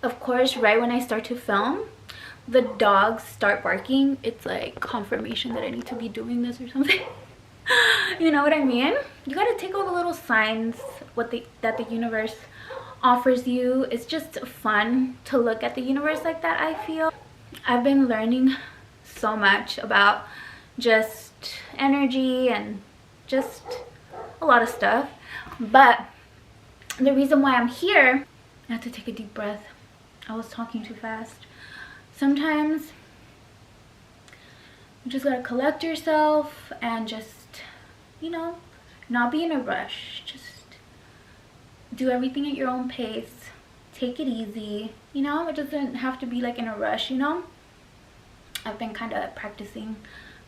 of course, right when I start to film, the dogs start barking. It's like confirmation that I need to be doing this or something. You know what I mean? You gotta take all the little signs that the universe offers you. It's just fun to look at the universe like that. I feel I've been learning so much about just energy and just a lot of stuff. But the reason why I'm here, I have to take a deep breath. I was talking too fast. Sometimes you just gotta collect yourself and just, you know, not be in a rush. Just do everything at your own pace. Take it easy. You know, it doesn't have to be like in a rush, you know? I've been kind of practicing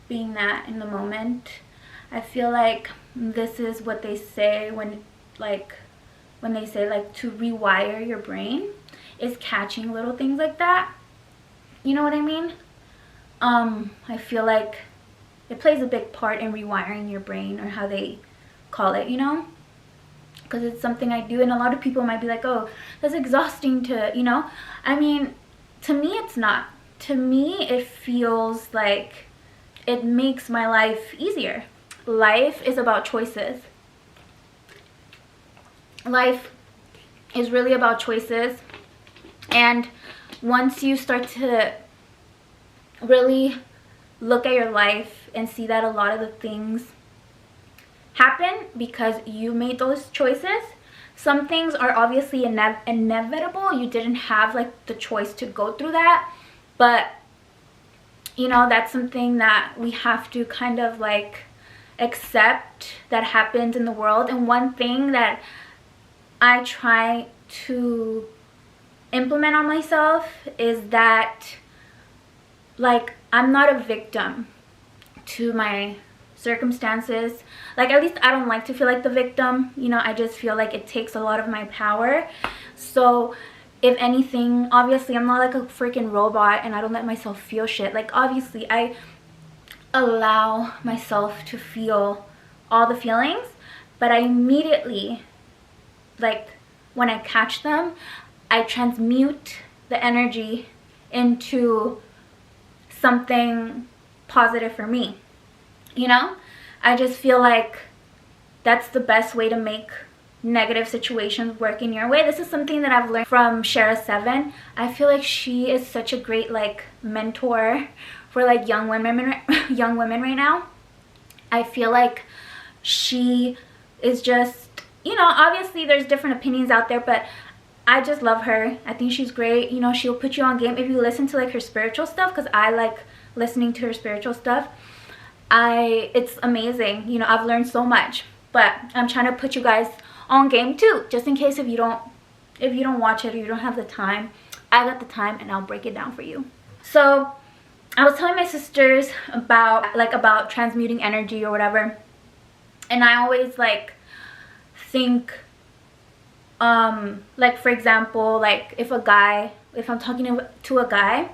being that in the moment. I feel like this is what they say when they say like to rewire your brain is catching little things like that. You know what I mean? I feel like it plays a big part in rewiring your brain, or how they call it, you know? Because it's something I do, and a lot of people might be like, oh, that's exhausting to, you know? I mean, to me it's not. To me it feels like it makes my life easier. Life is about choices. Life is really about choices. And once you start to really look at your life and see that a lot of the things happen because you made those choices. Some things are obviously inevitable. You didn't have like the choice to go through that. But, you know, that's something that we have to kind of like accept that happens in the world. And one thing that I try to implement on myself is that, like, I'm not a victim to my circumstances. Like, at least I don't like to feel like the victim, you know. I just feel like it takes a lot of my power. So if anything, obviously I'm not like a freaking robot and I don't let myself feel shit. Like, obviously I allow myself to feel all the feelings, but I immediately, like, when I catch them, I transmute the energy into something positive for me. You know, I just feel like that's the best way to make negative situations work in your way. This is something that I've learned from Shara7. I feel like she is such a great like mentor for like young women right now. I feel like she is just, you know, obviously there's different opinions out there, but I just love her. I think she's great. You know, she'll put you on game if you listen to like her spiritual stuff, because I like listening to her spiritual stuff. It's amazing. You know, I've learned so much, but I'm trying to put you guys on game too, just in case if you don't watch it or you don't have the time. I got the time and I'll break it down for you. So I was telling my sisters about transmuting energy or whatever, and I always like think like, for example, like if I'm talking to a guy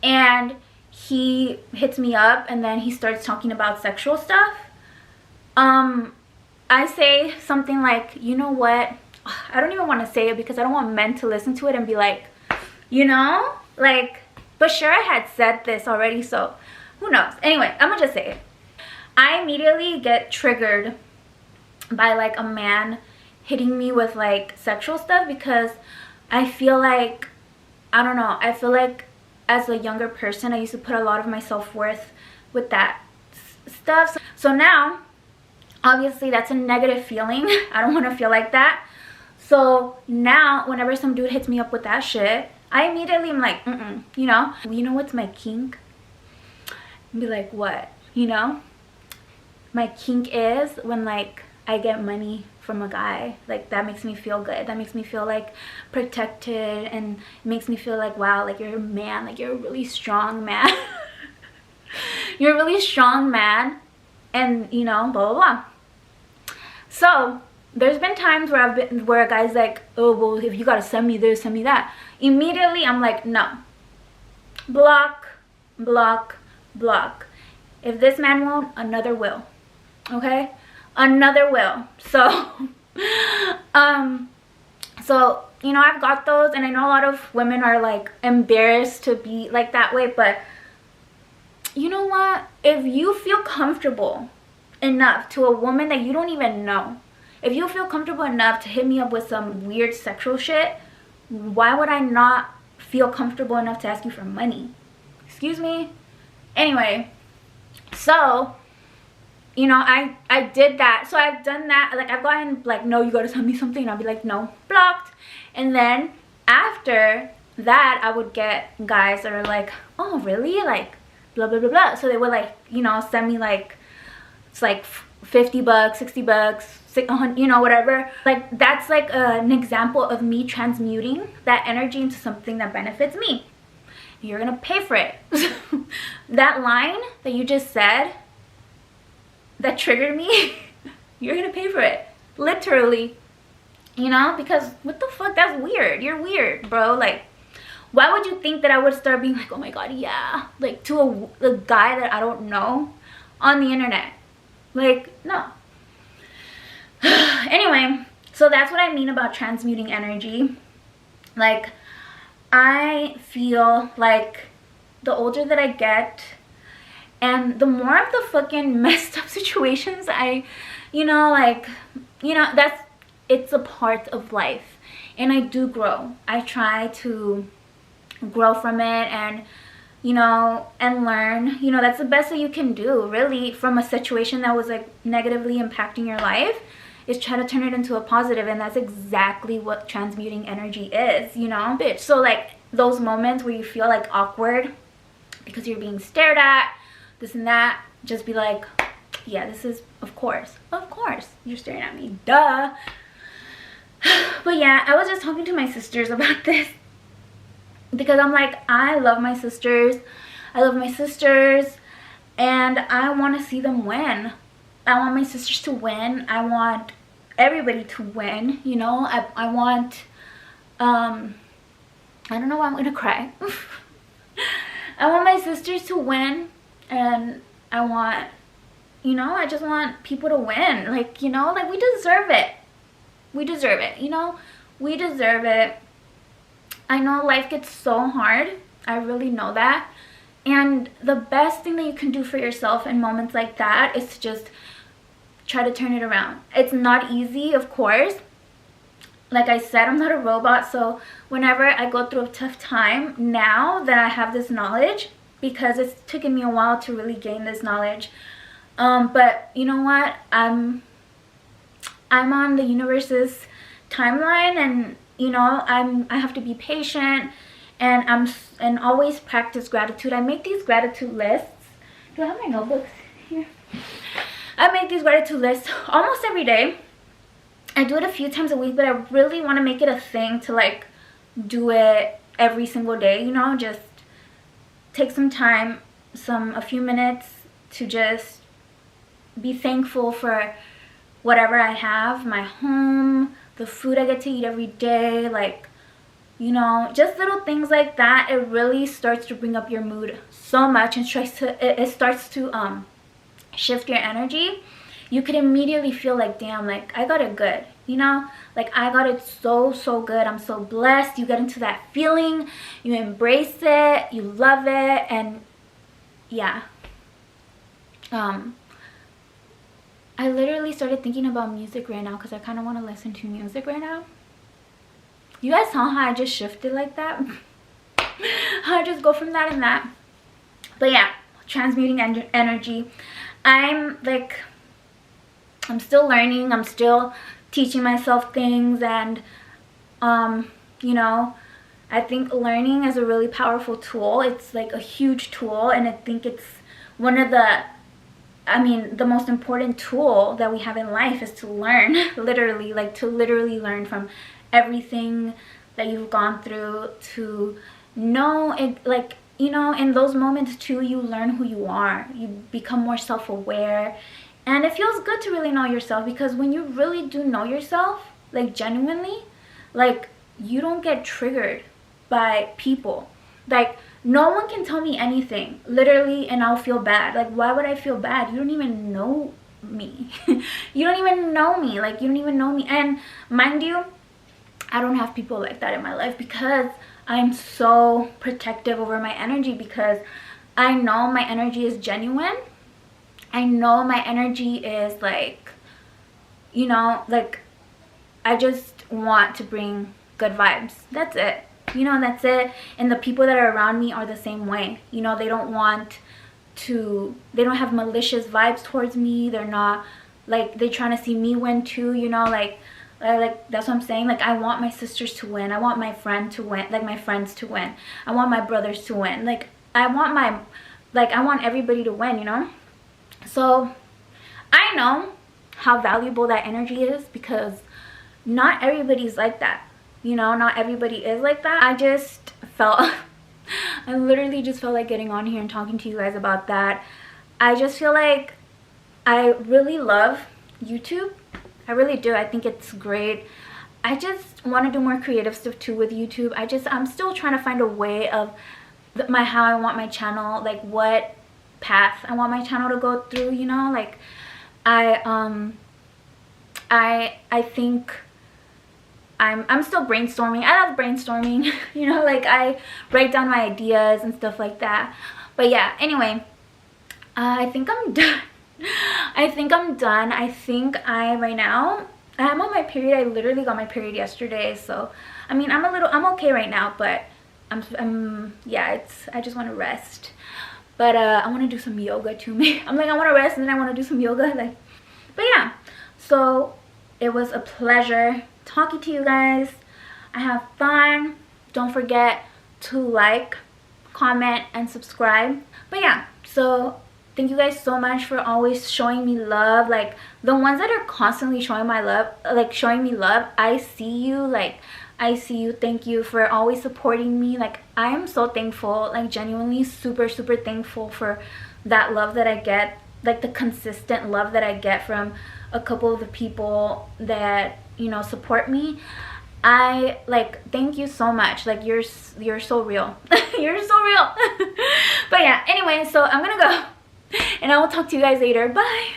and he hits me up and then he starts talking about sexual stuff, I say something like, you know what, I don't even want to say it because I don't want men to listen to it and be like, you know, like, but sure, I had said this already, so who knows. Anyway, I'm gonna just say it. I immediately get triggered by like a man hitting me with like sexual stuff, because I feel like, I don't know, I feel like as a younger person I used to put a lot of my self-worth with that stuff. So now obviously that's a negative feeling. I don't want to feel like that. So now whenever some dude hits me up with that shit, I immediately am like, you know what's my kink? Be like, what? You know, my kink is when like I get money from a guy. Like, that makes me feel good. That makes me feel like protected, and it makes me feel like, wow, like you're a man, like you're a really strong man. You're a really strong man, and you know, blah blah blah. So there's been times where a guy's like, oh well, if you gotta send me this, send me that. Immediately I'm like, no. Block, block, block. If this man won't, another will. Okay, another will. So so you know, I've got those, and I know a lot of women are like embarrassed to be like that way, but you know what, if you feel comfortable enough to a woman that you don't even know, if you feel comfortable enough to hit me up with some weird sexual shit, why would I not feel comfortable enough to ask you for money? Excuse me? Anyway, so you know, I did that. So I've done that. Like, I've gotten like, no, you gotta tell me something, and I'll be like, no, blocked. And then after that, I would get guys that are like, oh really, like blah blah blah blah. So they would like, you know, send me like, it's like 50 bucks, 60 bucks, 600, you know, whatever. Like, that's like an example of me transmuting that energy into something that benefits me. You're gonna pay for it. That line that you just said that triggered me, you're gonna pay for it, literally, you know, because what the fuck, that's weird. You're weird, bro. Like, why would you think that I would start being like, oh my god, yeah, like to a guy that I don't know on the internet? Like, no. Anyway, so that's what I mean about transmuting energy. Like, I feel like the older that I get, and the more of the fucking messed up situations you know, like, you know, it's a part of life. And I do grow. I try to grow from it, and, you know, and learn. You know, that's the best that you can do, really, from a situation that was, like, negatively impacting your life, is try to turn it into a positive. And that's exactly what transmuting energy is, you know, bitch. So, like, those moments where you feel, like, awkward because you're being stared at, this and that, just be like, yeah, this is, of course you're staring at me, duh. But yeah, I was just talking to my sisters about this, because I'm like, I love my sisters, and I want to see them win. I want my sisters to win. I want everybody to win, you know. I want, I don't know why I'm gonna cry. I want my sisters to win, and I want, you know, I just want people to win. Like, you know, like, we deserve it. We deserve it, you know? We deserve it. I know life gets so hard. I really know that. And the best thing that you can do for yourself in moments like that is to just try to turn it around. It's not easy, of course. Like I said, I'm not a robot, so whenever I go through a tough time, now that I have this knowledge, because it's taken me a while to really gain this knowledge, but you know what, I'm on the universe's timeline, and you know, I have to be patient, and always practice gratitude. I make these gratitude lists. Do I have my notebooks here? I make these gratitude lists almost every day. I do it a few times a week, but I really want to make it a thing to, like, do it every single day, you know. Just take some time, a few minutes, to just be thankful for whatever I have, my home, the food I get to eat every day, like, you know, just little things like that. It really starts to bring up your mood so much, and it starts to shift your energy. You could immediately feel like, damn, like, I got it good, you know? Like, I got it so good. I'm so blessed. You get into that feeling, you embrace it, you love it, and yeah. I literally started thinking about music right now, because I kind of want to listen to music right now. You guys saw how I just shifted like that? How I just go from that and that. But yeah, transmuting energy. I'm still learning. I'm still teaching myself things, and you know, I think learning is a really powerful tool. It's like a huge tool, and I think it's one of the most important tool that we have in life is to learn. Literally, like, to literally learn from everything that you've gone through, to know it, like, you know, in those moments too, you learn who you are. You become more self-aware. And it feels good to really know yourself, because when you really do know yourself, like, genuinely, like, you don't get triggered by people. Like, no one can tell me anything, literally, and I'll feel bad. Like, why would I feel bad? You don't even know me. You don't even know me. Like, you don't even know me. And mind you, I don't have people like that in my life, because I'm so protective over my energy, because I know my energy is genuine. I know my energy is like, you know, like I just want to bring good vibes. That's it. You know, that's it. And the people that are around me are the same way. You know, they don't have malicious vibes towards me. They're not like, they're trying to see me win too, you know, like that's what I'm saying. Like, I want my sisters to win. I want my friend to win, like my friends to win. I want my brothers to win. Like, I want everybody to win, you know? So I know how valuable that energy is, because not everybody's like that, you know? Not everybody is like that. I just felt I literally just felt like getting on here and talking to you guys about that. I just feel like I really love YouTube. I really do. I think it's great. I just want to do more creative stuff too with YouTube. I'm still trying to find a way of how I want my channel, like what path I want my channel to go through, you know? Like, I think I'm still brainstorming. I love brainstorming, you know, like I write down my ideas and stuff like that. But yeah, anyway, I think I'm done. I think right now I'm on my period. I literally got my period yesterday, so I mean, I'm okay right now, but yeah, I just want to rest. But I want to do some yoga too. I'm like, I want to rest and then I want to do some yoga, like. But yeah, so it was a pleasure talking to you guys. I have fun. Don't forget to like, comment, and subscribe. But yeah, so thank you guys so much for always showing me love. Like, the ones that are constantly showing me love, I see you. Like, I see you. Thank you for always supporting me. Like, I am so thankful, like genuinely super thankful for that love that I get, like the consistent love that I get from a couple of the people that, you know, support me. I like, thank you so much. Like, you're so real. You're so real. But yeah, anyway, so I'm gonna go and I will talk to you guys later. Bye.